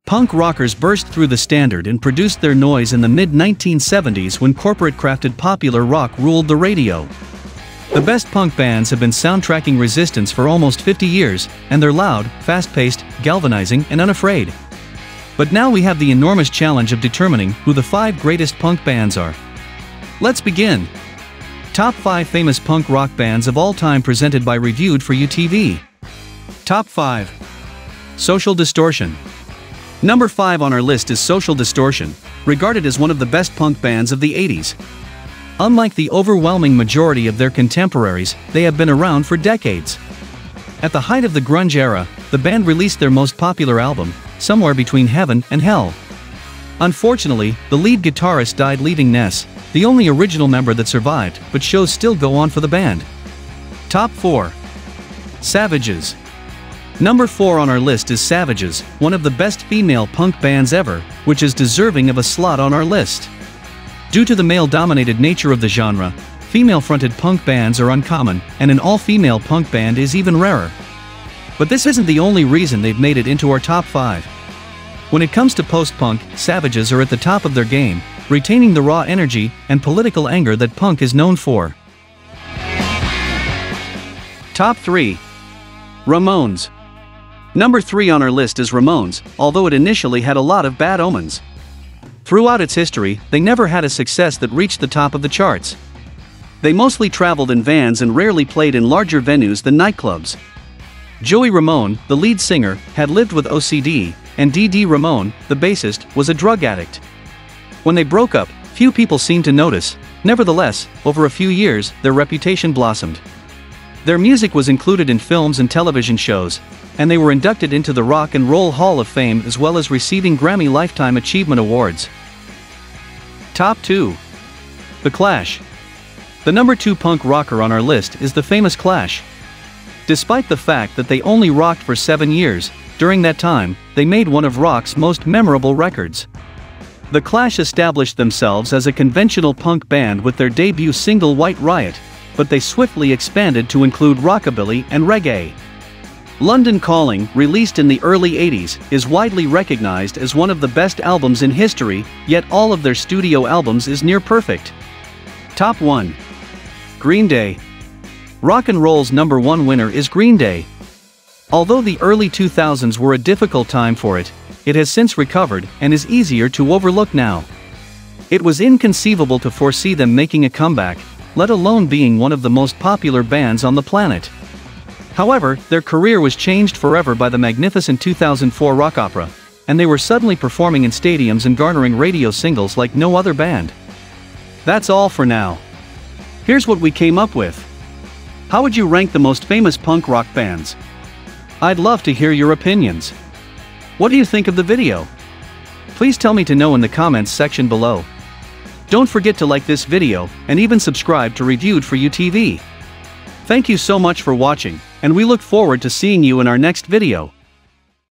Punk rockers burst through the standard and produced their noise in the mid-1970s when corporate-crafted popular rock ruled the radio. The best punk bands have been soundtracking resistance for almost 50 years, and they're loud, fast-paced, galvanizing, and unafraid. But now we have the enormous challenge of determining who the 5 greatest punk bands are. Let's begin. Top 5 famous punk rock bands of all time presented by Reviewed for You TV. Top 5. Social Distortion. Number 5 on our list is Social Distortion, regarded as one of the best punk bands of the 80s. Unlike the overwhelming majority of their contemporaries, they have been around for decades. At the height of the grunge era, the band released their most popular album, Somewhere Between Heaven and Hell. Unfortunately, the lead guitarist died leaving Ness, the only original member that survived, but shows still go on for the band. Top 4. Savages. Number 4 on our list is Savages, one of the best female punk bands ever, which is deserving of a slot on our list. Due to the male-dominated nature of the genre, female-fronted punk bands are uncommon, and an all-female punk band is even rarer. But this isn't the only reason they've made it into our top 5. When it comes to post-punk, Savages are at the top of their game, retaining the raw energy and political anger that punk is known for. Top 3. Ramones. Number 3 on our list is Ramones, although it initially had a lot of bad omens. Throughout its history, they never had a success that reached the top of the charts. They mostly traveled in vans and rarely played in larger venues than nightclubs. Joey Ramone, the lead singer, had lived with OCD, and Dee Ramone, the bassist, was a drug addict. When they broke up, few people seemed to notice. Nevertheless, over a few years, their reputation blossomed. Their music was included in films and television shows, and they were inducted into the Rock and Roll Hall of Fame as well as receiving Grammy Lifetime Achievement Awards. Top 2. The Clash. The number 2 punk rocker on our list is the famous Clash. Despite the fact that they only rocked for 7 years, during that time, they made one of rock's most memorable records. The Clash established themselves as a conventional punk band with their debut single White Riot, but they swiftly expanded to include rockabilly and reggae. London Calling, released in the early 80s, is widely recognized as one of the best albums in history, yet all of their studio albums is near perfect. Top 1. Green Day. Rock and roll's number 1 winner is Green Day. Although the early 2000s were a difficult time for it, it has since recovered and is easier to overlook now. It was inconceivable to foresee them making a comeback, let alone being one of the most popular bands on the planet. However, their career was changed forever by the magnificent 2004 rock opera, and they were suddenly performing in stadiums and garnering radio singles like no other band. That's all for now. Here's what we came up with. How would you rank the most famous punk rock bands? I'd love to hear your opinions. What do you think of the video? Please tell me to know in the comments section below. Don't forget to like this video, and even subscribe to Reviewed for You TV. Thank you so much for watching, and we look forward to seeing you in our next video.